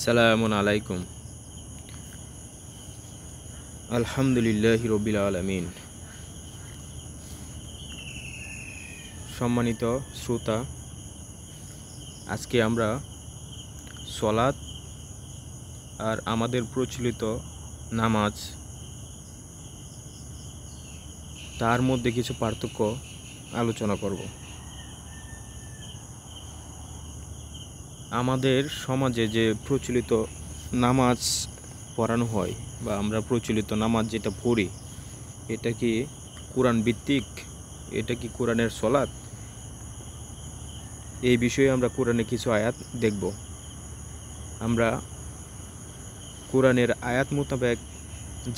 সালামুন আলাইকুম। আলহামদুলিল্লাহি রব্বিল আলামিন। সম্মানিত শ্রোতা, আজকে আমরা সলাত আর আমাদের প্রচলিত নামাজ, তার মধ্যে কিছু পার্থক্য আলোচনা করব। আমাদের সমাজে যে প্রচলিত নামাজ পড়ানো হয় বা আমরা প্রচলিত নামাজ যেটা পড়ি, এটা কি কোরআন ভিত্তিক? এটা কি কোরআনের সলাত? এই বিষয়ে আমরা কোরআনে কিছু আয়াত দেখব। আমরা কোরআনের আয়াত মোতাবেক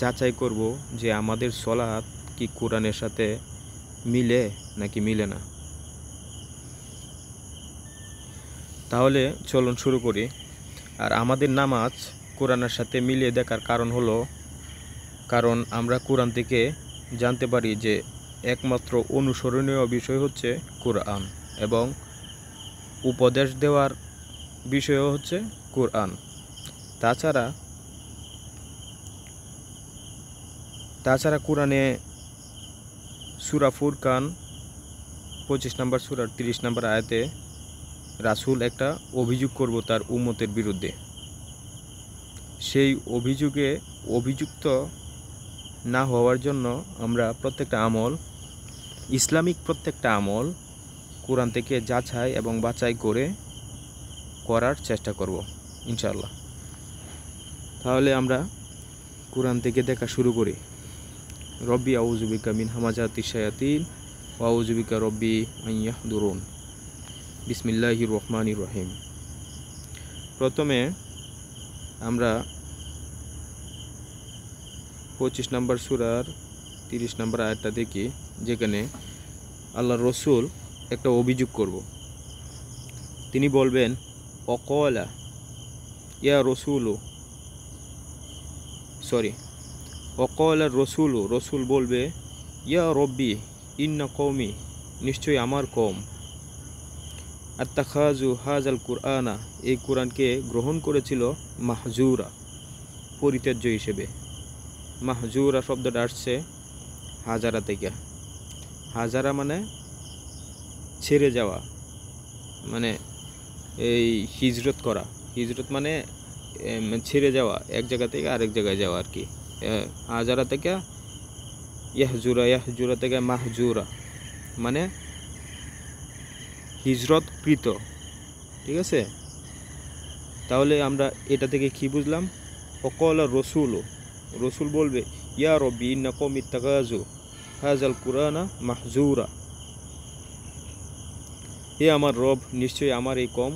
যাচাই করব যে আমাদের সলাত কি কোরআনের সাথে মিলে নাকি মিলে না। তাহলে চলুন শুরু করি। আর আমাদের নামাজ কোরআনের সাথে মিলিয়ে দেখার কারণ আমরা কোরআন থেকে জানতে পারি যে একমাত্র অনুসরণীয় বিষয় হচ্ছে কোরআন এবং উপদেশ দেওয়ার বিষয়ও হচ্ছে কোরআন। তাছাড়া কোরআনে সূরা ফুরকান 25 নম্বর সূরার 30 নম্বর আয়াতে রাসূল একটা অভিযোগ করব তার উম্মতের বিরুদ্ধে। সেই অভিযোগে অভিযুক্ত না হওয়ার জন্য আমরা ইসলামিক প্রত্যেকটা আমল কোরআন থেকে যাচাই এবং বাছাই করার চেষ্টা করব ইনশাআল্লাহ। তাহলে আমরা কোরআন থেকে দেখা শুরু করি। রব্বি আউযু বিকা মিন হামাযাতিশ শায়াতিন ওয়া আউযু বিকা রব্বি আন ইয়াহদুরুন। বিসমিল্লাহির রহমানির রহিম। প্রথমে আমরা 25 নম্বর সূরার 30 নম্বর আয়াতটা দেখি, যেখানে আল্লাহর রসুল একটা অভিযোগ করব। তিনি বলবেন, অকলা ইয়া রসুলু রসুল বলবে, ইয়া রব্বি ইন্না কওমি, নিশ্চয়ই আমার কওম, আত্তাখাযু হাযাল কুরআনা, এই কোরআনকে গ্রহণ করেছিল মাহজুরা, পরিত্যাজ্য হিসেবে। মাহজুরা শব্দটা আসছে হাজারা থেকে। হাজারা মানে ছেড়ে যাওয়া, মানে এই হিজরত করা। হিজরত মানে ছেড়ে যাওয়া, এক জায়গা থেকে আরেক জায়গায় যাওয়া আর কি। হাজারা থেকে ইয়াহজুরা থেকে মাহজুরা মানে হিজরতকৃত। ঠিক আছে? তাহলে আমরা এটা থেকে কি বুঝলাম? অকল রসুল বলবে, ইয়া রব্বি ইন্না কওমি ইত্তাখাযু হাযাল কুরআনা মাহজুরা, হে আমার রব, নিশ্চয়ই আমার এই কওম,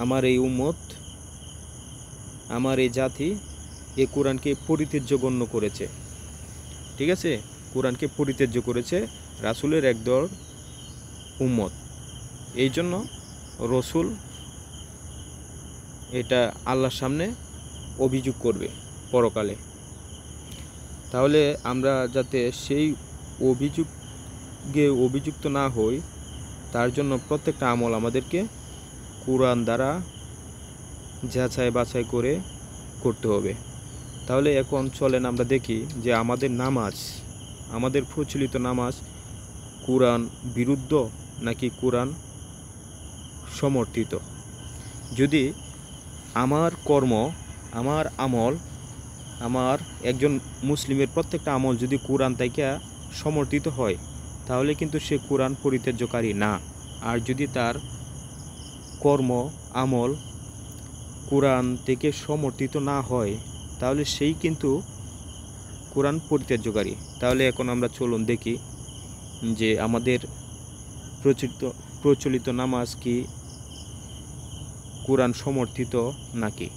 আমার এই উম্মত, আমার এই জাতি এই কোরআনকে পরিত্যাজ্য গণ্য করেছে। ঠিক আছে? কোরআনকে পরিত্যাজ্য করেছে রাসূলের একদল উম্মত। এই জন্য রসুল এটা আল্লাহর সামনে অভিযোগ করবে পরকালে। তাহলে আমরা যাতে সেই অভিযুক্ত না হই, তার জন্য প্রত্যেকটা আমল আমাদেরকে কোরআন দ্বারা যাচাই বাছাই করে করতে হবে। তাহলে এখন চলেন আমরা দেখি যে আমাদের প্রচলিত নামাজ কোরআন বিরুদ্ধ নাকি কোরআন সমর্থিত। যদি আমার কর্ম, আমার আমল, আমার একজন মুসলিমের প্রত্যেকটা আমল যদি কোরআন থেকে সমর্থিত হয়, তাহলে কিন্তু সে কোরআন পরিত্যাজ্যকারী না। আর যদি তার কর্ম আমল কোরআন থেকে সমর্থিত না হয়, তাহলে সেই কিন্তু কোরআন পরিত্যাজ্যকারী। তাহলে এখন আমরা চলুন দেখি যে আমাদের প্রচলিত নামাজ কি কোরআন সমর্থিত নাকি।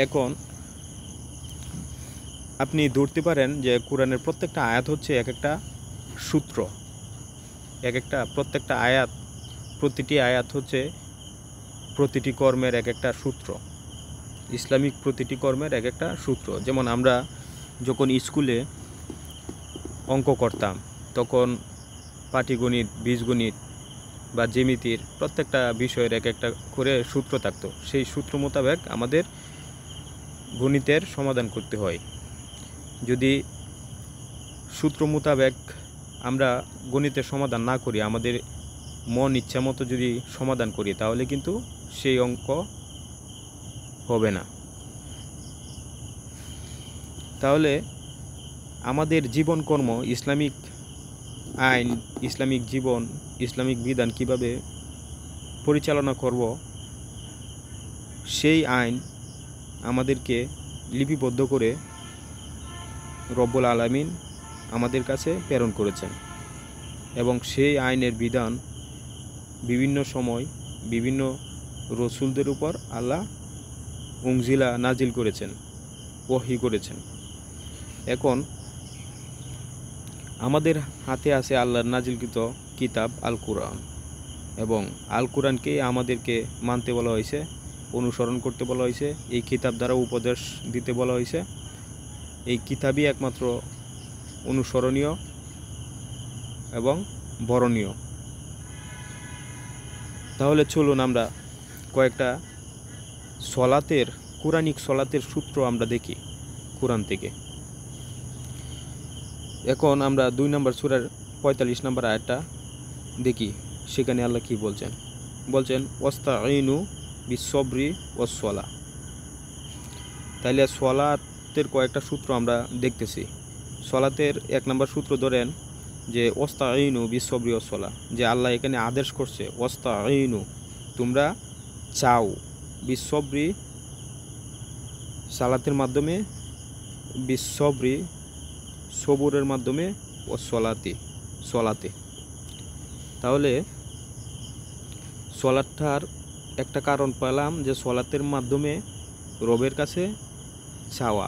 এখন আপনি ধরতে পারেন যে কোরআনের প্রত্যেকটা আয়াত হচ্ছে এক একটা সূত্র। প্রত্যেকটা আয়াত, প্রতিটি আয়াত হচ্ছে প্রতিটি কর্মের এক একটা সূত্র। ইসলামিক প্রতিটি কর্মের এক একটা সূত্র। যেমন আমরা যখন স্কুলে অঙ্ক করতাম, তখন পাটিগণিত, বীজগণিত বা জ্যামিতির প্রত্যেকটা বিষয়ের এক একটা করে সূত্র থাকতো। সেই সূত্র মোতাবেক আমাদের গণিতের সমাধান করতে হয়। যদি সূত্র মোতাবেক আমরা গণিতের সমাধান না করি, আমাদের মন ইচ্ছা মতো যদি সমাধান করি, তাহলে কিন্তু সেই অঙ্ক হবে না। তাহলে আমাদের জীবনকর্ম, ইসলামিক আইন, ইসলামিক জীবন, ইসলামিক বিধান কিভাবে পরিচালনা করব, সেই আইন আমাদেরকে লিপিবদ্ধ করে রব্বুল আলামিন আমাদের কাছে প্রেরণ করেছেন এবং সেই আইনের বিধান বিভিন্ন সময় বিভিন্ন রসুলদের উপর আল্লাহ উনজিলা নাজিল করেছেন, ওহী করেছেন। এখন আমাদের হাতে আছে আল্লাহর নাজিলকৃত কিতাব আল কুরআন, এবং আল কুরআনকেই আমাদেরকে মানতে বলা হয়েছে, অনুসরণ করতে বলা হয়েছে, এই কিতাব দ্বারা উপদেশ দিতে বলা হয়েছে। এই কিতাবই একমাত্র অনুসরণীয় এবং বরণীয়। তাহলে চলুন আমরা কয়েকটা সলাতের, কুরআনিক সলাতের সূত্র আমরা দেখি কুরআন থেকে। এখন আমরা 2 নম্বর সূরার 45 নম্বর আয়াতটা দেখি। সেখানে আল্লাহ কি বলছেন? বলছেন ওয়াস্তাঈনু বিসসবরি ওয়াসসালাহ। তাইলে সলাতের কয়েকটা সূত্র আমরা দেখতেছি। সলাতের 1 নম্বর সূত্র ধরেন যে ওয়াস্তাঈনু বিসসবরি ওয়াসসালাহ, যে আল্লাহ এখানে আদেশ করছে ওয়াস্তাঈনু, তোমরা চাও, বিসসবরি সালাতের মাধ্যমে, বিসসবরি সবুরের মাধ্যমে, ও সলাতে। তাহলে সলাতটার একটা কারণ পেলাম যে সলাতের মাধ্যমে রবের কাছে চাওয়া,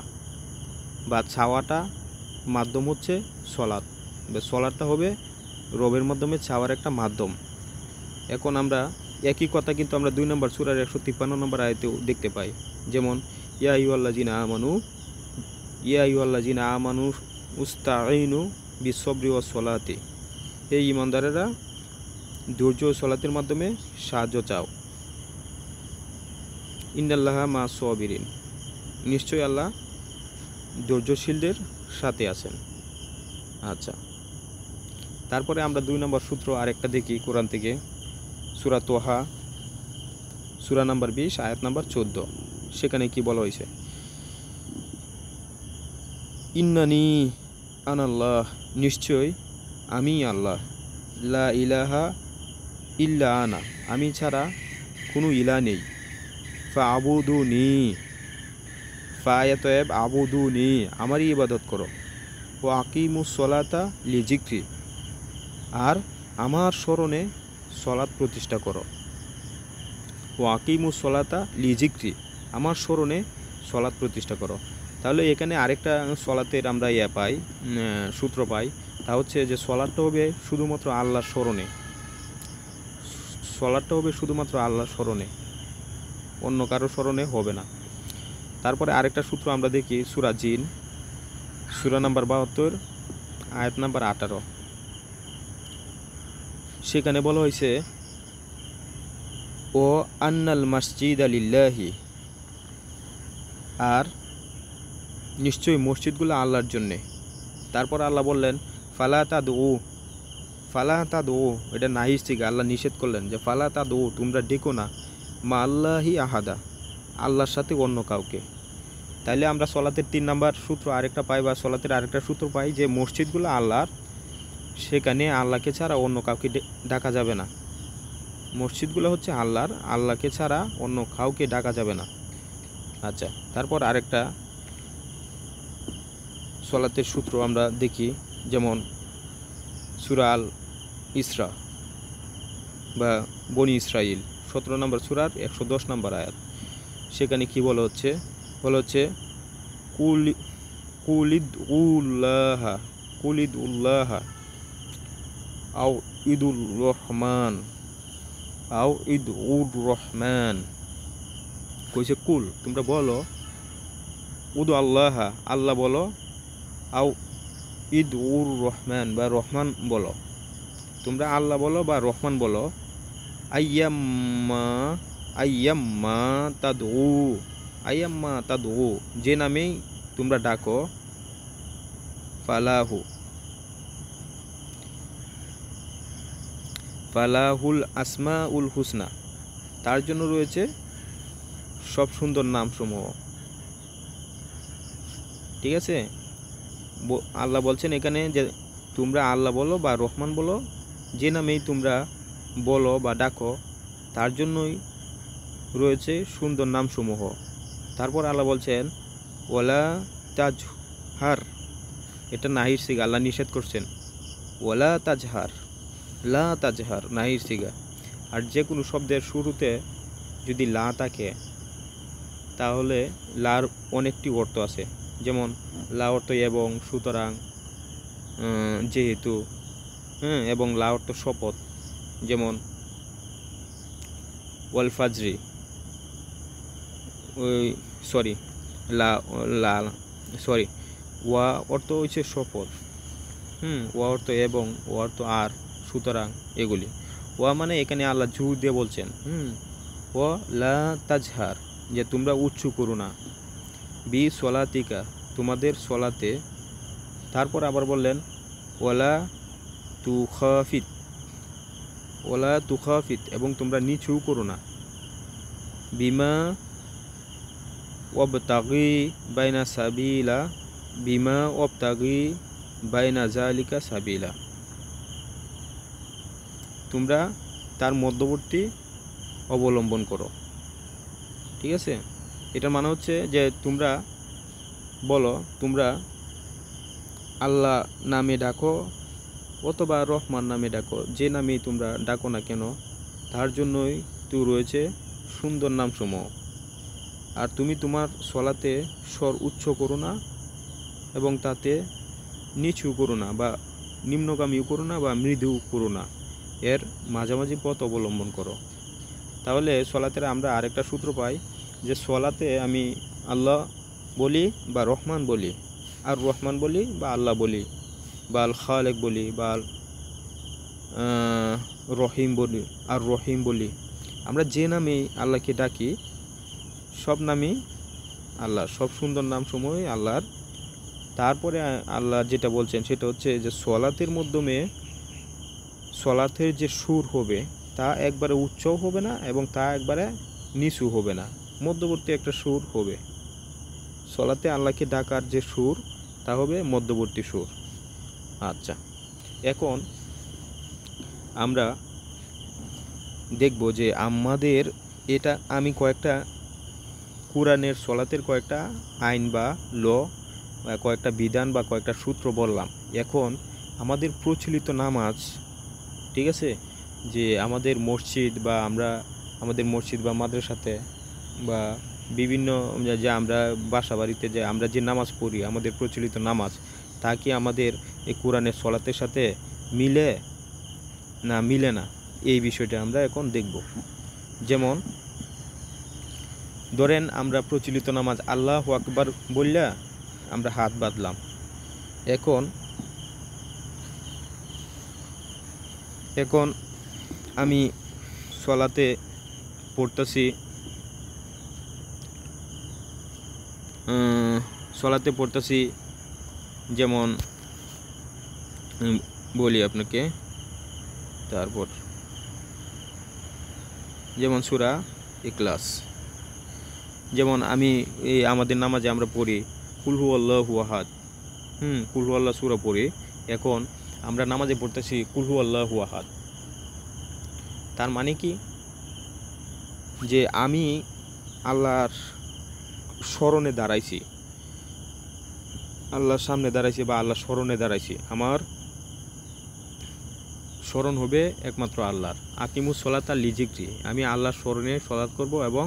বা চাওয়াটা মাধ্যম হচ্ছে সলাত, সলাতটা হবে রবের মাধ্যমে চাওয়ার একটা মাধ্যম। এখন আমরা একই কথা কিন্তু আমরা 2 নম্বর সূরার 153 নম্বর আয়াতেও দেখতে পাই। যেমন ইয়া আইয়ুহাল্লাযিনা আমানু উস্তাঈনু বিসসবরি ওয়াসসালাতি, এই ঈমানদারেরা ধৈর্য ও সলাতের মাধ্যমে সাহায্য চাও। ইন্নাল্লাহা মা'আস সাবিরিন, নিশ্চয়ই আল্লাহ ধৈর্যশীলদের সাথে আছেন। আচ্ছা, তারপরে আমরা 2 নম্বর সূত্র আরেকটা দেখি কোরআন থেকে, সূরা তোহা সূরা নাম্বার 20 আয়াত নাম্বার 14। সেখানে কি বলা হয়েছে? ইন্নানি আনাল্লাহ, নিশ্চয় আমি আল্লাহ, লা ইলাহা ইল্লা আনা, আমি ছাড়া কোনো ইলা নেই, ফা'বুদুনি, ফায়াতয়েব আবুদুনি, আমারই ইবাদত করো, ও আকিমুস সলাতা লিজিক্রি, আর আমার স্মরণে সলাত প্রতিষ্ঠা করো। ও আকিমুস সলাতা লিজিক্রি, আমার স্মরণে সলাত প্রতিষ্ঠা করো। তাহলে এখানে আরেকটা সলাতের আমরা সূত্র পাই, তা হচ্ছে যে সলাতটা হবে শুধুমাত্র আল্লাহর স্মরণে, সলাতটা হবে শুধুমাত্র আল্লাহর স্মরণে, অন্য কারো স্মরণে হবে না। তারপরে আরেকটা সূত্র আমরা দেখি সূরা জিন সূরা নাম্বার 72 আয়াত নাম্বার 18। সেখানে বলা হয়েছে ও আন্নাল মাসজিদা লিল্লাহি, আর নিশ্চয়ই মসজিদগুলো আল্লাহর জন্যে। তারপর আল্লাহ বললেন ফালা তাদউ, এটা নাহিস থেকে আল্লাহ নিষেধ করলেন যে ফালা তাদউ, তোমরা ডেকো না, মা আল্লাহি আহাদা, আল্লাহর সাথে অন্য কাউকে। তাইলে আমরা সলাতের 3 নম্বর সূত্র আরেকটা পাই, বা সলাতের আরেকটা সূত্র পাই যে মসজিদগুলো আল্লাহর, সেখানে আল্লাহকে ছাড়া অন্য কাউকে ডাকা যাবে না। মসজিদগুলো হচ্ছে আল্লাহর, আল্লাহকে ছাড়া অন্য কাউকে ডাকা যাবে না। আচ্ছা, তারপর আরেকটা সলাতের সূত্র আমরা দেখি, যেমন সূরা আল ইসরা বা বনি ইসরাইল 17 নম্বর সূরার 110 নম্বর আয়াত। সেখানে কি বলা হচ্ছে? কুলিদুল্লাহা আও ইদুর রহমান, কইছে কুল, তোমরা বলো, উদু আল্লাহা, আল্লাহ বলো, আও ঈদ উর রহমান, বা রহমান বলো। তোমরা আল্লাহ বলো বা রহমান বলো, আইয়াম্মা আইয়াম্মা তাদউ, আইয়াম্মা তাদউ, যে নামেই তোমরা ডাকো, ফালাহু ফালাহুল আসমাউল হুসনা, তার জন্য রয়েছে সব সুন্দর নামসমূহ। ঠিক আছে, আল্লাহ বলছেন এখানে যে তোমরা আল্লাহ বলো বা রহমান বলো, যে নামেই তোমরা বলো বা ডাকো, তার জন্যই রয়েছে সুন্দর নামসমূহ। তারপর আল্লাহ বলছেন ওয়ালা তাজহার, এটা নাহির সিগা, আল্লাহ নিষেধ করছেন। ওয়ালা তাজহার, লা তাজহার নাহির সিগা। আর যে কোনো শব্দের শুরুতে যদি লা থাকে তাহলে লার অনেকটি অর্থ আছে, যেমন লা অর্থ এবং, সুতরাং, যেহেতু, এবং লা অর্থ শপথ, যেমন ওয়াল ফাজরি, ওই সরি লা লা সরি ওয়া অর্থ হচ্ছে শপথ, ওয়া অর্থ এবং, ওয়া অর্থ আর, সুতরাং, এগুলি। ওয়া মানে এখানে আল্লাহ জোর দিয়ে বলছেন, ওয়া লা তাজহার, যে তোমরা উচ্চ করো না, বি সলাতিকা, তোমাদের সলাতে। তারপর আবার বললেন ওয়ালা তুখাফিত, ওয়ালা তুখাফিত, এবং তোমরা নিচু করো না, বিমা ওয়াবতাগি বাইনা সাবিলা, বিমা ওয়াবতাগি বাইনা জালিকা সাবিলা, তোমরা তার মধ্যবর্তী অবলম্বন করো। ঠিক আছে, এটার মানে হচ্ছে যে তোমরা বলো তোমরা আল্লাহ নামে ডাকো অথবা রহমান নামে ডাকো, যে নামেই তোমরা ডাকো না কেন, তার জন্যই তো রয়েছে সুন্দর নামসমূহ। আর তুমি তোমার সলাতে স্বর উচ্চ করো না এবং তাতে নিচু করো না, বা নিম্নগামীও করো না বা মৃদু করো না, এর মাঝামাঝি পথ অবলম্বন করো। তাহলে সলাতের আমরা আরেকটা সূত্র পাই যে সলাতে আমি আল্লাহ বলি বা রহমান বলি, আর রহমান বলি বা আল্লাহ বলি, বা আল খালেক বলি, বা রহিম বলি, আর রহিম বলি, আমরা যে নামেই আল্লাহকে ডাকি সব নামই আল্লাহ, সব সুন্দর নামসমূহই আল্লাহর। তারপরে আল্লাহ যেটা বলছেন সেটা হচ্ছে যে সলাতের মাধ্যমে সলাতের যে সুর হবে তা একবারে উচ্চও হবে না এবং তা একবারে নিচু হবে না, মধ্যবর্তী একটা সুর হবে। সলাতে আল্লাহকে ডাকার যে সুর তা হবে মধ্যবর্তী সুর। আচ্ছা, এখন আমরা দেখব যে আমাদের এটা আমি কয়েকটা কোরআনের সলাতের কয়েকটা আইন বা ল বা কয়েকটা বিধান বা কয়েকটা সূত্র বললাম। এখন আমাদের প্রচলিত নামাজ, ঠিক আছে, যে আমাদের মসজিদ বা আমাদের মসজিদ বা মাদ্রাসাতে বা বিভিন্ন যে আমরা বাসা বাড়িতে যে আমরা যে নামাজ পড়ি, আমাদের প্রচলিত নামাজ, তা কি আমাদের এই কোরআনের সলাতের সাথে মিলে না মিলে না, এই বিষয়টা আমরা এখন দেখব। যেমন ধরেন আমরা প্রচলিত নামাজ আল্লাহু আকবার বললা আমরা হাত বাঁধলাম, এখন আমি সলাতে পড়তেছি যেমন বলি আপনাকে, তারপর যেমন সূরা ইখলাস, যেমন আমি এই আমাদের নামাজে আমরা পড়ি কুল হুয়াল্লাহু আহাদ, কুল হুয়াল্লাহ সূরা পড়ি। এখন আমরা নামাজে পড়তেছি কুল হুয়াল্লাহু আহাদ, তার মানে কি যে আমি আল্লাহর স্মরণে দাঁড়াইছি, আল্লাহর সামনে দাঁড়াইছি বা আল্লাহর স্মরণে দাঁড়াইছি, আমার স্মরণ হবে একমাত্র আল্লাহর। আকিমুস সলাতা লিজিক্রি, আমি আল্লাহর স্মরণে সলাৎ করব এবং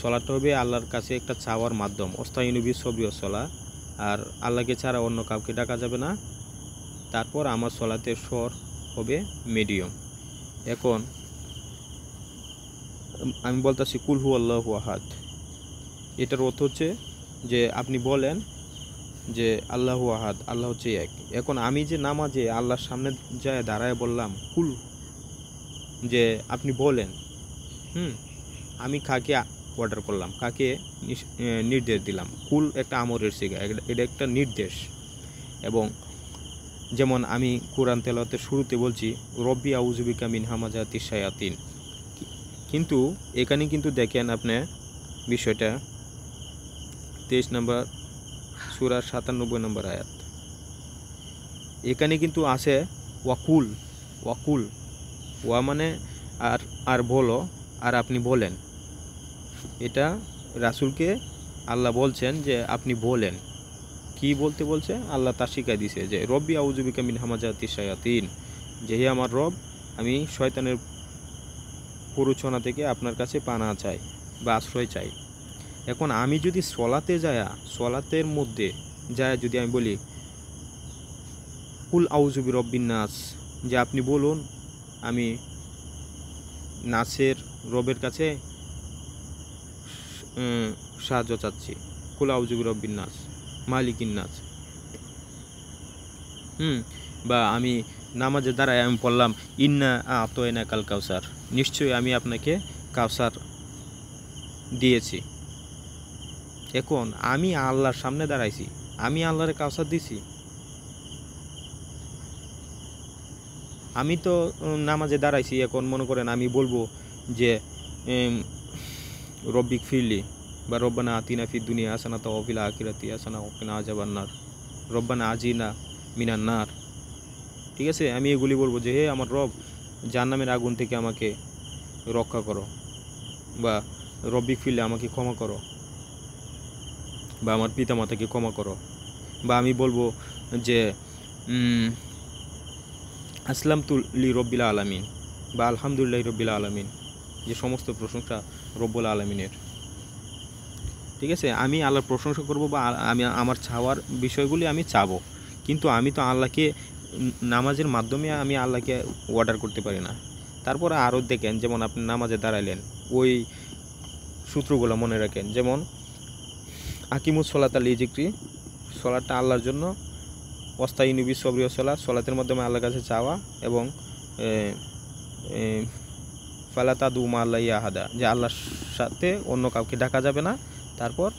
সলাৎটা হবে আল্লাহর কাছে একটা চাওয়ার মাধ্যম, অস্তাইনু বিসবরি সলা, আর আল্লাহকে ছাড়া অন্য কাউকে ডাকা যাবে না। তারপর আমার সলাতের স্বর হবে মিডিয়াম। এখন আমি বলতেছি কুল হুয়াল্লাহু আহাদ, এটার অর্থ হচ্ছে যে আপনি বলেন যে আল্লাহু আহাদ, আল্লাহ হচ্ছে এক। এখন আমি যে নামাজে আল্লাহর সামনে যায় দাঁড়ায় বললাম কুল, যে আপনি বলেন, আমি কাকে অর্ডার করলাম, কাকে নির্দেশ দিলাম। কুল একটা আমরের সিগা, এটা একটা নির্দেশ। এবং যেমন আমি কোরআন তেলাওয়াতের শুরুতে বলছি রব্বি আউযুবিকা মিন হামাজাতিশ শায়াতিন, কিন্তু এখানে কিন্তু দেখেন আপনি বিষয়টা 23 নম্বর সূরার 97 নম্বর আয়াত, এখানে কিন্তু আছে ওয়াকুল। ওয়াকুল, ওয়া মানে আর আর বলো, আর আপনি বলেন। এটা রাসূলকে আল্লাহ বলছেন যে আপনি বলেন। কি বলতে বলছে? আল্লাহ তা শিখাই দিছে যে রব্বি আউযুবিকা মিন হামাজাতিশ শায়াতিন, যে হে আমার রব, আমি শয়তানের প্ররোচনা থেকে আপনার কাছে পানা চাই বা আশ্রয় চাই। এখন আমি যদি সলাতে যায়া, সলাতের মধ্যে যায় যদি আমি বলি কুল আউযু বিরব্বিন নাস, যে আপনি বলুন আমি নাসের রবের কাছে সাহায্য চাচ্ছি, কুল আউযু বিরব্বিন নাস মালিকিন নাস। বা আমি নামাজে দাঁড়ায় আমি পড়লাম ইন্না আতয়না কাল কাউসার, নিশ্চয়ই আমি আপনাকে কাউসার দিয়েছি। এখন আমি আল্লাহর সামনে দাঁড়াইছি, আমি আল্লাহরে কাউসার দিছি। আমি তো নামাজে দাঁড়াইছি, এখন মনে করেন আমি বলবো যে রব্বিক ফিরলি বা রব্বানা আতিনা ফিদ দুনিয়া হাসানাতা ওয়া ফিল আখিরাতি হাসানাতা ওয়া কিনা আযাবান্নার, রব্বানা আজিনা মিনান নার। ঠিক আছে, আমি এগুলি বলবো যে হে আমার রব, জাহান্নামের আগুন থেকে আমাকে রক্ষা করো, বা রব্বিক ফিরলে আমাকে ক্ষমা করো, বা আমার পিতামাতাকে ক্ষমা করো। বা আমি বলবো যে আসলাম তুলি রব্বিল আলামিন, বা আলহামদুলিল্লাহ রব্বিল আলামিন, যে সমস্ত প্রশংসা রব্বুল আলামিনের। ঠিক আছে, আমি আল্লাহর প্রশংসা করব, বা আমি আমার চাওয়ার বিষয়গুলি আমি চাবো, কিন্তু আমি তো আল্লাহকে নামাজের মাধ্যমে আমি আল্লাহকে অর্ডার করতে পারি না। তারপরে আরও দেখেন, যেমন আপনি নামাজে দাঁড়াইলেন, ওই সূত্রগুলো মনে রাখেন। যেমন আকিমুস সলাতা লিযিকরি, সলাটটা আল্লাহর জন্য, ওয়াস্তাইনু বিস-সবরি ওয়াস-সালাহ, সলাতের মাধ্যমে আল্লাহর কাছে চাওয়া, এবং ফালা তাদউ মা আল্লাহি আহাদা, যে আল্লাহর সাথে অন্য কাউকে ডাকা যাবে না। তারপর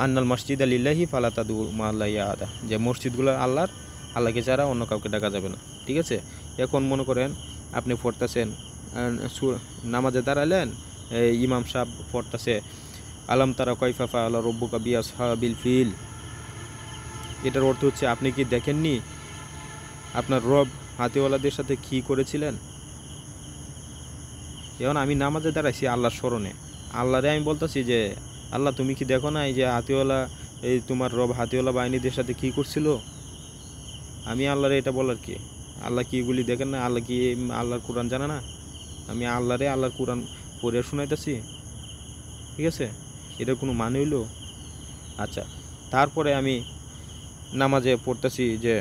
আন্নাল মসজিদা লিল্লাহি ফালা তাদউ মা আল্লাহি আহাদা, যে মসজিদগুলো আল্লাহর, আল্লাহকে ছাড়া অন্য কাউকে ডাকা যাবে না। ঠিক আছে, এখন মনে করেন আপনি পড়তেছেন, নামাজে দাঁড়ালেন, ইমাম সাহেব পড়তেছে আলাম তারা কাইফা ফাআলা রাব্বুকা বিআসহাবিল ফিল। এটার অর্থ হচ্ছে আপনি কি দেখেননি আপনার রব হাতিওয়ালাদের সাথে কি করেছিলেন। এখন আমি নামাজে দাঁড়াইছি আল্লাহর স্মরণে, আল্লাহরে আমি বলতেছি যে আল্লাহ তুমি কি দেখো না এই যে হাতিওয়ালা, এই তোমার রব হাতিওয়ালা বাহিনীদের সাথে কি করছিল। আমি আল্লাহরে এটা বলার কি? আল্লাহ কি এগুলি দেখেন না? আল্লাহ কি আল্লাহর কোরআন জানে না? আমি আল্লাহরে আল্লাহর কোরআন পড়ে শোনাইতেছি। ঠিক আছে, এটার কোনো মানে হইল? আচ্ছা, তারপরে আমি নামাজে পড়তেছি যে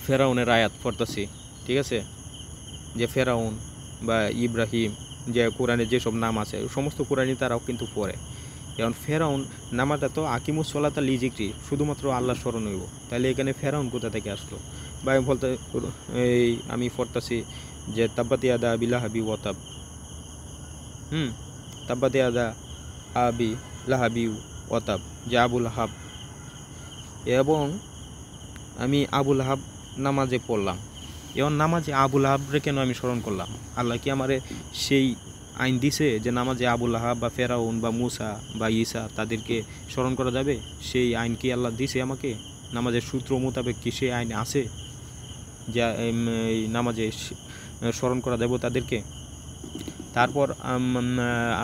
ফেরাউনের আয়াত পড়তেছি। ঠিক আছে, যে ফেরাউন বা ইব্রাহিম, যে কোরআনে যেসব নাম আছে সমস্ত কোরআনই তারাও কিন্তু পড়ে। এখন ফেরাউন নামাজটা তো আকিমুস সলাতা লিযিকরি, শুধুমাত্র আল্লাহর স্মরণ হইব, তাহলে এখানে ফেরাউন কোথা থেকে আসলো? বা আমি বলতে আমি পড়তেছি যে তাব্বাত ইয়াদা আবি লাহাবি ওয়া তাব, তাব্বাত ইয়াদা আবি লাহাবি ওয়া তাব, যে আবুল লাহাব, এবং আমি আবুল লাহাব নামাজে পড়লাম। এখন নামাজে আবুল লাহাবরে কেন আমি স্মরণ করলাম? আল্লাহ কি আমারে সেই আইন দিছে যে নামাজে আবুল লাহাব বা ফেরাউন বা মুসা বা ঈসা তাদেরকে স্মরণ করা যাবে? সেই আইন কি আল্লাহ দিছে আমাকে? নামাজের সূত্র মোতাবেক কি সেই আইন আছে যে নামাজে স্মরণ করা যাবে তাদেরকে? তারপর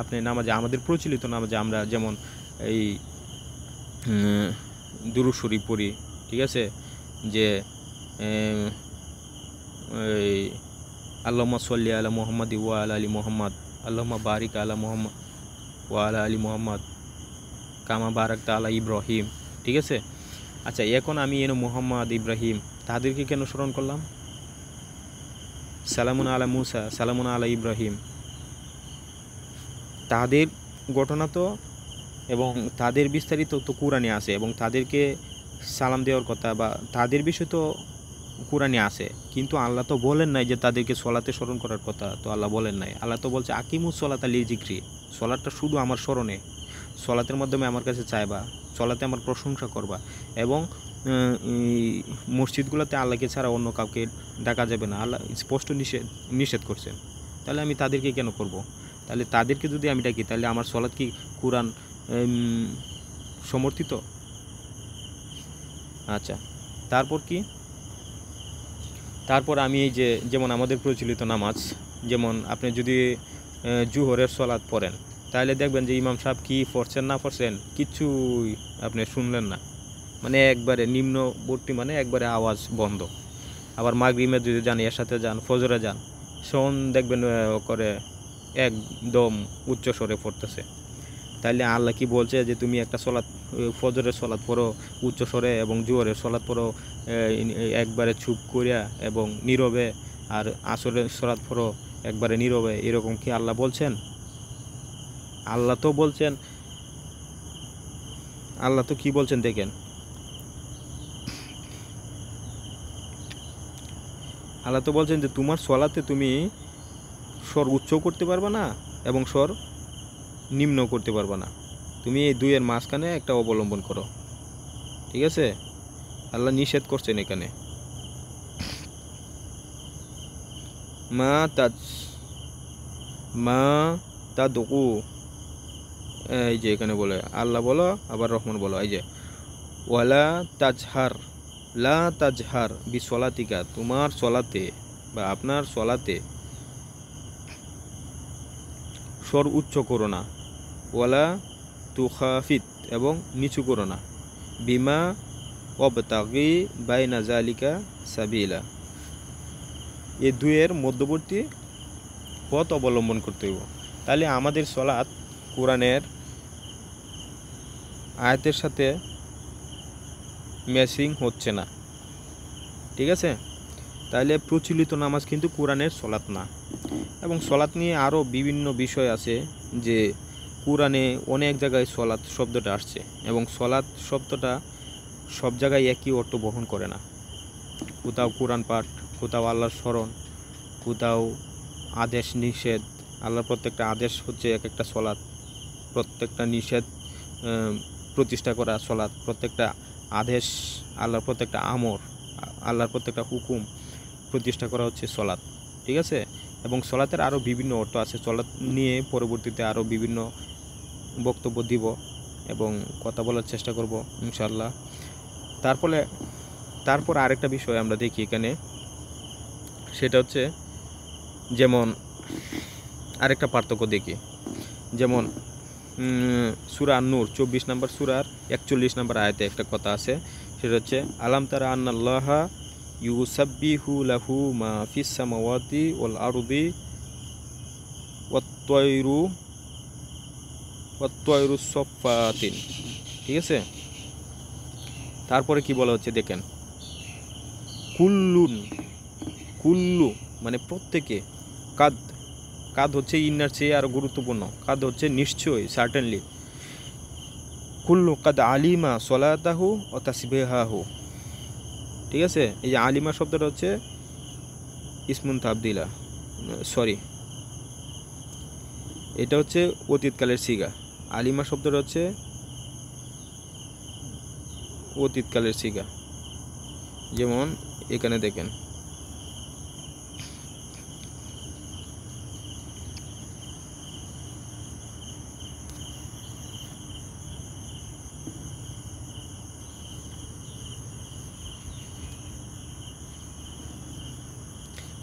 আপনি নামাজে, আমাদের প্রচলিত নামাজে আমরা যেমন এই দুরূদ শরীফ পড়ি। ঠিক আছে, যে এই আল্লাহুম্মা সাল্লি আলা মুহাম্মাদ ওয়া আলা আলি মুহাম্মাদ, আল্লাহুম্মা বারিক আলা মুহাম্মাদ ওয়া আলা আলি মুহাম্মাদ কামা বারাকতা আলা ইব্রাহিম। ঠিক আছে, আচ্ছা, এখন আমি মুহাম্মদ ইব্রাহিম তাদেরকে কেন স্মরণ করলাম? সালামুন আলা মুসা, সালামুন আলা ইব্রাহিম, তাদের ঘটনা তো এবং তাদের বিস্তারিত তো কোরআনে আছে, এবং তাদেরকে সালাম দেওয়ার কথা বা তাদের বিষয় তো কোরআনে আছে, কিন্তু আল্লাহ তো বলেন নাই যে তাদেরকে সলাতে স্মরণ করার কথা, তো আল্লাহ বলেন নাই। আল্লাহ তো বলছে আকিমুস সলাতা লিজিক্রি, সলাতটা শুধু আমার স্মরণে, সলাতের মাধ্যমে আমার কাছে চাইবা, সলাতে আমার প্রশংসা করবা, এবং মসজিদগুলোতে আল্লাহকে ছাড়া অন্য কাউকে ডাকা যাবে না, আল্লাহ স্পষ্ট নিষেধ করছেন। তাহলে আমি তাদেরকে কেন করব? তাহলে তাদেরকে যদি আমি ডাকি তাহলে আমার সলাৎ কি কোরআন সমর্থিত? আচ্ছা, তারপর কি? তারপর আমি এই যে যেমন আমাদের প্রচলিত নামাজ, যেমন আপনি যদি জুহরের সলাৎ পড়েন তাহলে দেখবেন যে ইমাম সাহেব কী পড়ছেন না পড়ছেন কিচ্ছুই আপনি শুনলেন না, মানে একবারে নিম্নবর্তী, মানে একবারে আওয়াজ বন্ধ। আবার মাগরিবে যদি যান, এর সাথে যান, ফজরে যান, শোন দেখবেন করে একদম উচ্চ স্বরে পড়তেছে। তাইলে আল্লাহ কি বলছে যে তুমি একটা সলাৎ, ফজরের সলাৎ পড়ো উচ্চ স্বরে, এবং জোহরের সলাৎ পড়ো একবারে চুপ করিয়া এবং নীরবে, আর আসরের সলাৎ পড়ো একবারে নীরবে, এরকম কি আল্লাহ বলছেন? আল্লাহ তো বলছেন, আল্লাহ তো কি বলছেন দেখেন, আল্লাহ তো বলছেন যে তোমার সলাতে তুমি স্বর উচ্চ করতে পারবে না এবং স্বর নিম্ন করতে পারবে না, তুমি এই দুইয়ের মাঝখানে একটা অবলম্বন করো। ঠিক আছে, আল্লাহ নিষেধ করছেন এখানে। মা তাদউ, এই যে এখানে বলে আল্লাহ বলো আবার রহমান বলো, এই যে ওয়ালা তাজহার, লা তাজহার বিসলাতিকা, তোমার সলাতে বা আপনার সলাতে স্বর উচ্চ করো না, ওয়ালা তুখাফিত, এবং নিচু করো না, বিমা ওয়াবতাগি বাইনা যালিকা সাবিলা, এই দুইয়ের মধ্যবর্তী পথ অবলম্বন করতে হইব। তাহলে আমাদের সলাৎ কোরআনের আয়াতের সাথে ম্যাচিং হচ্ছে না। ঠিক আছে, তাহলে প্রচলিত নামাজ কিন্তু কোরআনের সলাৎ না। এবং সলাৎ নিয়ে আরও বিভিন্ন বিষয় আছে, যে কোরআনে অনেক জায়গায় সলাৎ শব্দটা আসছে, এবং সলাৎ শব্দটা সব জায়গায় একই অর্থ বহন করে না। কোথাও কোরআন পাঠ, কোথাও আল্লাহর স্মরণ, কোথাও আদেশ নিষেধ। আল্লাহর প্রত্যেকটা আদেশ হচ্ছে এক একটা সলাৎ, প্রত্যেকটা নিষেধ প্রতিষ্ঠা করা সলাৎ, প্রত্যেকটা আদেশ, আল্লাহর প্রত্যেকটা আমর, আল্লাহর প্রত্যেকটা হুকুম প্রতিষ্ঠা করা হচ্ছে সলাৎ। ঠিক আছে, এবং সলাতের আরও বিভিন্ন অর্থ আছে। সলাৎ নিয়ে পরবর্তীতে আরও বিভিন্ন বক্তব্য দিব এবং কথা বলার চেষ্টা করব ইনশাআল্লাহ। তারপর আরেকটা বিষয় আমরা দেখি এখানে, সেটা হচ্ছে যেমন আরেকটা পার্থক্য দেখি, যেমন সূরা আন-নূর 24 নম্বর সূরার 41 নম্বর আয়াতে একটা কথা আছে, সেটা হচ্ছে আলাম তারা আন্নাল্লাহা ইউসাব্বিহু লাহু মা ফিস সামাওয়াতি ওয়াল আরদি ওয়াত-তায়রু সাফফাতিন। ঠিক আছে, তারপরে কি বলা হচ্ছে দেখেন, কুল্লু মানে প্রত্যেকে, কাদ হচ্ছে ইন্নার চেয়ে আরও গুরুত্বপূর্ণ, কাদ হচ্ছে নিশ্চয়ই, সার্টেনলি। কুল্লু কাদ আলিমা সলাতাহু ও তাসবিহাহু। ঠিক আছে, এই যে আলিমা শব্দটা হচ্ছে ইসমুন তাবদিলা, সরি, এটা হচ্ছে অতীতকালের সিগা। আলিমা শব্দটা হচ্ছে অতীতকালের সিগা। যেমন এখানে দেখেন,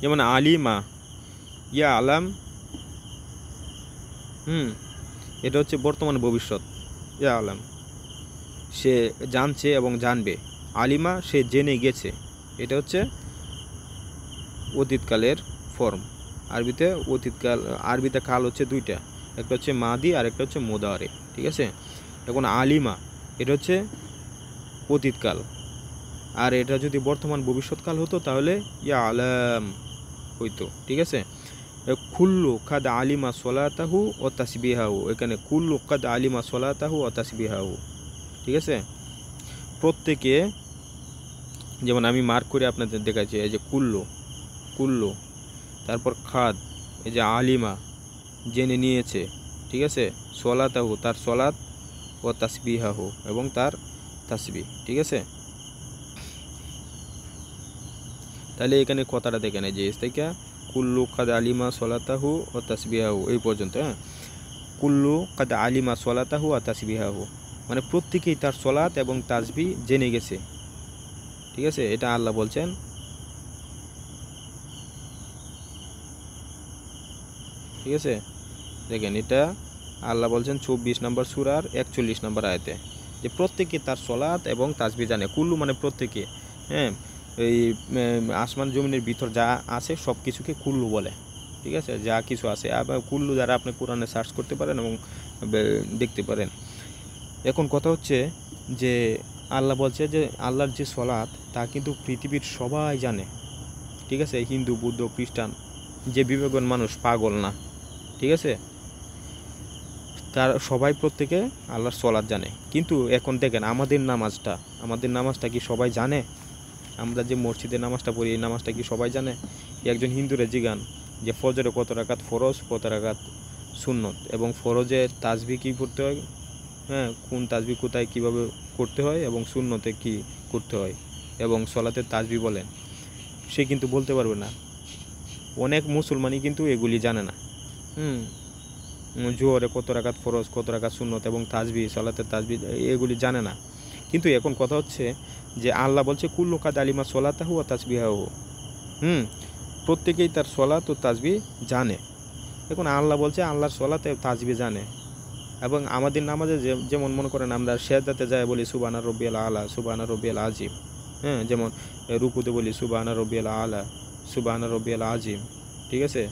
যেমন আলিমা, ইয়া আলাম, এটা হচ্ছে বর্তমান ভবিষ্যৎ। ইয়া আলাম, সে জানছে এবং জানবে। আলিমা, সে জেনে গেছে, এটা হচ্ছে অতীতকালের ফর্ম। আরবিতে কাল হচ্ছে দুইটা, একটা হচ্ছে মাদি আর একটা হচ্ছে মুদারে। ঠিক আছে, এখন আলিমা এটা হচ্ছে অতীতকাল, আর এটা যদি বর্তমান ভবিষ্যৎকাল হতো তাহলে ইয়া আলাম হইতো। ঠিক আছে, কুল্লু কাদ আলিমা সলাতাহু ও তাসবিহাহু, এখানে কুল্লু কাদ আলিমা সলাতাহু ও তাসবিহাহু। ঠিক আছে, প্রত্যেকে, যেমন আমি মার্ক করে আপনাদের দেখাচ্ছি, এই যে কুল্লু, কুল্লু, তারপর খাদ, এই যে আলিমা, জেনে নিয়েছে, ঠিক আছে, সলাতাহু, তার সলাত, ও তাসবিহাহু, এবং তার তাসবিহ, ঠিক আছে। তাহলে এখানে কথাটা দেখেন, এই যে ইস্তেকা কুল্লু কাদ আলিমা সলাতাহু ও তাসবিহাহু, এই পর্যন্ত। হ্যাঁ, কুল্লু কাদ আলিমা সলাতাহু ও তাসবিহাহু, মানে প্রত্যেকেই তার সলাত এবং তাসবিহ জেনে গেছে, ঠিক আছে। এটা আল্লাহ বলছেন। ঠিক আছে, দেখেন এটা আল্লাহ বলছেন 24 নম্বর সূরার 41 নম্বর আয়াতে, যে প্রত্যেকে তার সলাত এবং তাসবিহ জানে। কুল্লু মানে প্রত্যেকে। হ্যাঁ, এই আসমান জমিনের ভিতর যা আছে সব কিছুকে কুল্লু বলে, ঠিক আছে, যা কিছু আছে। আবার কুল্লু দ্বারা আপনি কোরআনে সার্চ করতে পারেন এবং দেখতে পারেন। এখন কথা হচ্ছে যে আল্লাহ বলছে যে আল্লাহর যে সলাত তা কিন্তু পৃথিবীর সবাই জানে, ঠিক আছে, হিন্দু, বৌদ্ধ, খ্রিস্টান, যে বিবেকবান মানুষ পাগল না, ঠিক আছে, তার সবাই প্রত্যেকে আল্লাহর সলাত জানে। কিন্তু এখন দেখেন আমাদের নামাজটা কি সবাই জানে? আমরা যে মসজিদে নামাজটা পড়ি, এই নামাজটা কি সবাই জানে? একজন হিন্দুরে জিগান যে ফজরে কত রাকাত ফরজ, কত রাকাত সুন্নত, এবং ফরজে তাসবিহ কী করতে হয়, হ্যাঁ, কোন তাসবিহ কোথায় কীভাবে করতে হয়, এবং সুন্নতে কি করতে হয়, এবং সলাতের তাসবিহ বলেন, সে কিন্তু বলতে পারবে না। অনেক মুসলমানই কিন্তু এগুলি জানে না। জোহরে কত রাকাত ফরজ, কত রাকাত সুন্নত, এবং তাসবিহ, সলাতের তাসবিহ, এগুলি জানে না। কিন্তু এখন কথা হচ্ছে যে আল্লাহ বলছে কুল্লু কাদ আলিমা সলাতাহু ওয়া তাসবিহাহু, প্রত্যেকেই তার সলাত ও তাসবিহ জানে। এখন আল্লাহ বলছে আল্লাহর সলাত ও তাসবিহ জানে, এবং আমাদের নামাজে যেমন মনে করেন আমরা সেজদাতে যাই বলি সুবহানা রব্বিয়াল আলা, সুবহানা রব্বিয়াল আজিম, হ্যাঁ, যেমন রুকুতে বলি সুবহানা রব্বিয়াল আলা, সুবহানা রব্বিয়াল আজিম, ঠিক আছে।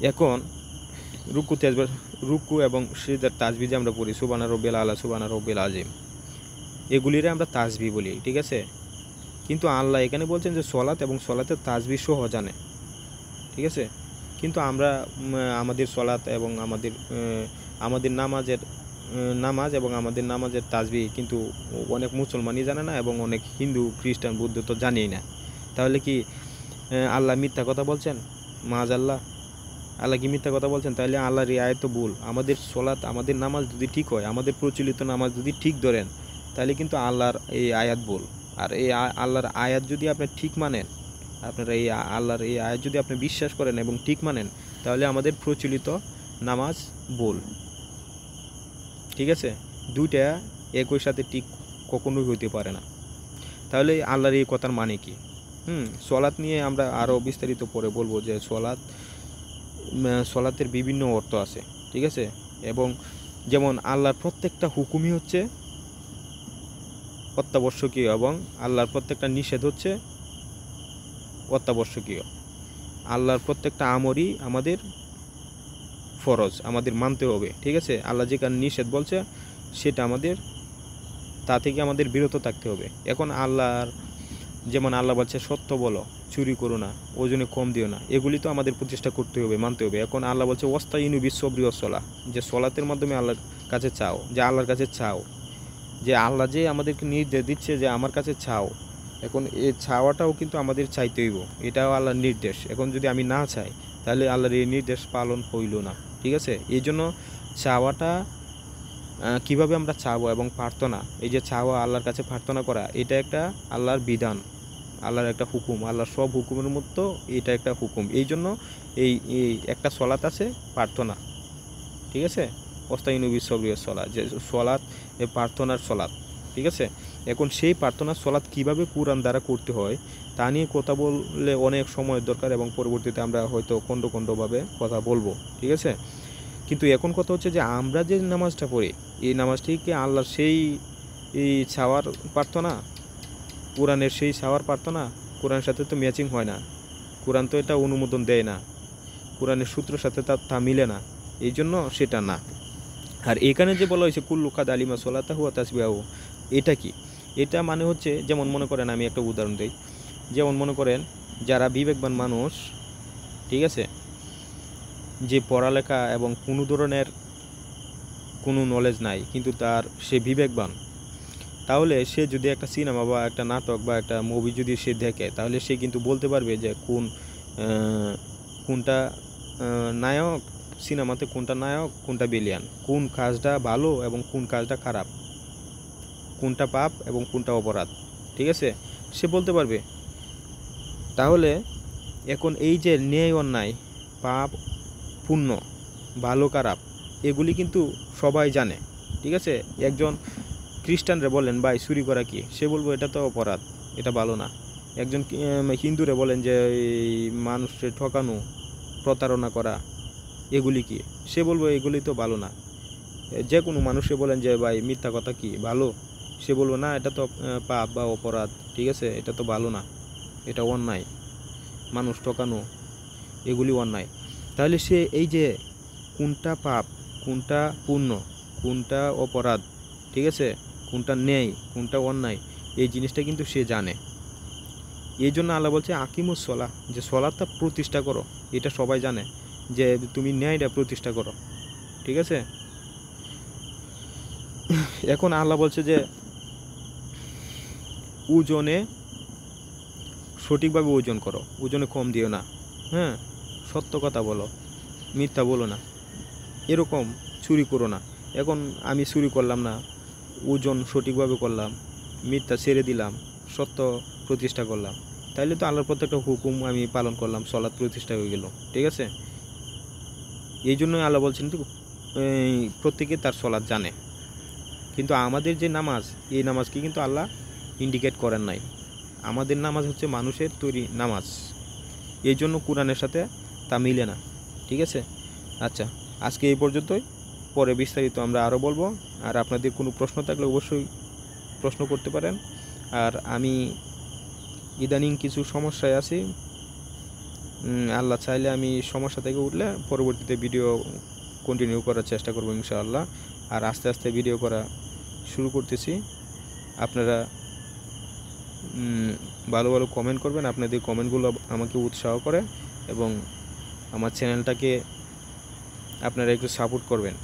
এখন রুকু এবং সিজদার তাসবিহ যে আমরা পড়ি সুবহানা রব্বিয়াল আলা, সুবহানা রব্বিয়াল আজিম, এগুলিরে আমরা তাসবিহ বলি, ঠিক আছে। কিন্তু আল্লাহ এখানে বলছেন যে সলাত এবং সলাতের তাসবিহ সহ জানে, ঠিক আছে। কিন্তু আমরা আমাদের সলাত এবং আমাদের নামাজ এবং আমাদের নামাজের তাসবিহ কিন্তু অনেক মুসলমানই জানে না, এবং অনেক হিন্দু, খ্রিস্টান, বৌদ্ধ তো জানেই না। তাহলে কি আল্লাহ মিথ্যা কথা বলছেন? মাআজাল্লাহ, আল্লাহ কি মিথ্যা কথা বলছেন? তাহলে আল্লাহর এই আয়াত তো ভুল। আমাদের সলাত, আমাদের নামাজ যদি ঠিক হয়, আমাদের প্রচলিত নামাজ যদি ঠিক ধরেন, তাহলে কিন্তু আল্লাহর এই আয়াত ভুল। আর এই আল্লাহর আয়াত যদি আপনি ঠিক মানেন, আপনারা এই আল্লাহর এই আয়াত যদি আপনি বিশ্বাস করেন এবং ঠিক মানেন, তাহলে আমাদের প্রচলিত নামাজ ভুল, ঠিক আছে। দুইটা একই সাথে ঠিক কখনোই হইতে পারে না। তাহলে আল্লাহর এই কথার মানে কি? সলাত নিয়ে আমরা আরও বিস্তারিত পরে বলবো যে সলাতের বিভিন্ন অর্থ আছে, ঠিক আছে। এবং যেমন আল্লাহর প্রত্যেকটা হুকুমই হচ্ছে অত্যাবশ্যকীয়, এবং আল্লাহর প্রত্যেকটা নিষেধ হচ্ছে অত্যাবশ্যকীয়। আল্লাহর প্রত্যেকটা আমরই আমাদের ফরজ, আমাদের মানতে হবে, ঠিক আছে। আল্লাহ যে কারণে নিষেধ বলছে সেটা আমাদের, তা থেকে আমাদের বিরত থাকতে হবে। এখন যেমন আল্লাহ বলছে সত্য বলো, চুরি করো না, ওজনে কম দিও না, এগুলি তো আমাদের প্রচেষ্টা করতে হবে, মানতে হবে। এখন আল্লাহ বলছে ওয়াস্তাইনু বিস-সবরি ওয়াস-সালাহ, যে সলাতের মাধ্যমে আল্লাহর কাছে চাও, যে আল্লাহর কাছে চাও, যে আল্লাহ যে আমাদেরকে নির্দেশ দিচ্ছে যে আমার কাছে চাও। এখন এই চাওয়াটাও কিন্তু আমাদের চাইতে হইব, এটাও আল্লাহর নির্দেশ। এখন যদি আমি না চাই, তাহলে আল্লাহর এই নির্দেশ পালন হইল না, ঠিক আছে। এই জন্য চাওয়াটা কিভাবে আমরা চাবো এবং প্রার্থনা, এই যে চাওয়া, আল্লাহর কাছে প্রার্থনা করা, এটা একটা আল্লাহর বিধান, আল্লাহর একটা হুকুম। আল্লাহর সব হুকুমের মধ্যে এটা একটা হুকুম। এই জন্য এই একটা সলাত আছে প্রার্থনা, ঠিক আছে। ওয়াস্তাইনু বিস-সবরি ওয়াস-সালাহ, যে সলাত, এই প্রার্থনার সলাত, ঠিক আছে। এখন সেই প্রার্থনার সলাত কিভাবে কোরআন দ্বারা করতে হয় তা নিয়ে কথা বললে অনেক সময়ের দরকার, এবং পরবর্তীতে আমরা হয়তো খণ্ডভাবে কথা বলবো, ঠিক আছে। কিন্তু এখন কথা হচ্ছে যে আমরা যে নামাজটা পড়ি, এই নামাজটি কি আল্লাহর সেই ছাওয়ার প্রার্থনা, কোরআনের সেই ছাওয়ার প্রার্থনা? কোরআনের সাথে তো ম্যাচিং হয় না, কোরআন তো এটা অনুমোদন দেয় না, কোরআনের সূত্রের সাথে তা মিলে না, এই জন্য সেটা না। আর এখানে যে বলা হয়েছে কুল্লু কাদ আলিমা সলাতাহু ওয়া তাসবিহাহু, এটা কি? এটা মানে হচ্ছে, যেমন মনে করেন, আমি একটা উদাহরণ দিই, যেমন মনে করেন যারা বিবেকবান মানুষ, ঠিক আছে, যে পড়ালেখা এবং কোনো ধরনের কোনো নলেজ নাই, কিন্তু সে বিবেকবান, তাহলে সে যদি একটা সিনেমা বা একটা নাটক বা একটা মুভি যদি সে দেখে, তাহলে সে কিন্তু বলতে পারবে যে কোনটা নায়ক, সিনেমাতে কোনটা নায়ক কোনটা ভিলেন, কোন কাজটা ভালো এবং কোন কাজটা খারাপ, কোনটা পাপ এবং কোনটা অপরাধ, ঠিক আছে, সে বলতে পারবে। তাহলে এখন এই যে ন্যায় অন্যায়, পাপ পুণ্য, ভালো খারাপ, এগুলি কিন্তু সবাই জানে, ঠিক আছে। একজন খ্রিস্টানরে বলেন ভাই চুরি করা কি, সে বলবো এটা তো অপরাধ, এটা ভালো না। একজন হিন্দুরে বলেন যে এই মানুষকে ঠকানো, প্রতারণা করা, এগুলি কি, সে বলবো এগুলি তো ভালো না। যে কোনো মানুষকে বলেন যে ভাই মিথ্যা কথা কি ভালো, সে বলবো না এটা তো পাপ বা অপরাধ, ঠিক আছে, এটা তো ভালো না, এটা অন্যায়, মানুষ ঠকানো এগুলি অন্যায়। তাহলে সে এই যে কোনটা পাপ, কোনটা পুণ্য, কোনটা অপরাধ, ঠিক আছে, কোনটা ন্যায় কোনটা অন্যায়, এই জিনিসটা কিন্তু সে জানে। এই জন্য আল্লাহ বলছে আকিমুস সলাহ, যে সলাতটা প্রতিষ্ঠা করো, এটা সবাই জানে যে তুমি ন্যায়টা প্রতিষ্ঠা করো, ঠিক আছে। এখন আল্লাহ বলছে যে ওজনে সঠিকভাবে ওজন করো, ওজনে কম দিও না, হ্যাঁ, সত্য কথা বলো, মিথ্যা বলো না, এরকম চুরি করো না। এখন আমি চুরি করলাম না, ওজন সঠিকভাবে করলাম, মিথ্যা ছেড়ে দিলাম, সত্য প্রতিষ্ঠা করলাম, তাইলে তো আল্লাহর প্রত্যেকটা হুকুম আমি পালন করলাম, সলাৎ প্রতিষ্ঠা হয়ে গেল, ঠিক আছে। এই জন্যই আল্লাহ বলছেন প্রত্যেকে তার সলাৎ জানে, কিন্তু আমাদের যে নামাজ, এই নামাজকে কিন্তু আল্লাহ ইন্ডিকেট করেন নাই। আমাদের নামাজ হচ্ছে মানুষের তৈরি নামাজ, এই জন্য কোরআনের সাথে তা মিলে না, ঠিক আছে। আচ্ছা, আজকে এই পর্যন্তই, পরে বিস্তারিত আমরা আরও বলবো। আর আপনাদের কোনো প্রশ্ন থাকলে অবশ্যই প্রশ্ন করতে পারেন। আর আমি ইদানিং কিছু সমস্যায় আছি, আল্লাহ চাইলে আমি সমস্যা থেকে উঠলে পরবর্তীতে ভিডিও কন্টিনিউ করার চেষ্টা করবো ইনশাআল্লাহ। আর আস্তে আস্তে ভিডিও করা শুরু করতেছি। আপনারা ভালো ভালো কমেন্ট করবেন, আপনাদের কমেন্টগুলো আমাকে উৎসাহ করে, এবং আমার চ্যানেলটাকে আপনারা একটু সাপোর্ট করবেন।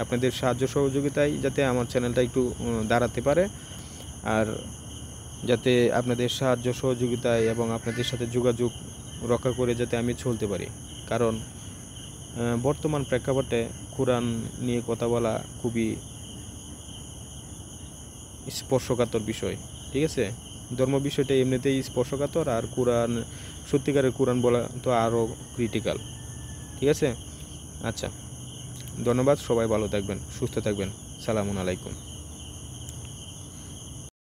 আপনাদের সাহায্য সহযোগিতায় যাতে আমার চ্যানেলটা একটু দাঁড়াতে পারে, আর যাতে আপনাদের সাহায্য সহযোগিতায় এবং আপনাদের সাথে যোগাযোগ রক্ষা করে যাতে আমি চলতে পারি। কারণ বর্তমান প্রেক্ষাপটে কোরআন নিয়ে কথা বলা খুবই স্পর্শকাতর বিষয়, ঠিক আছে। ধর্ম বিষয়টা এমনিতেই স্পর্শকাতর, আর কোরআন, সত্যিকারের কোরআন বলা তো আরও ক্রিটিক্যাল, ঠিক আছে। আচ্ছা, ধন্যবাদ, সবাই ভালো থাকবেন, সুস্থ থাকবেন, সালামুন আলাইকুম।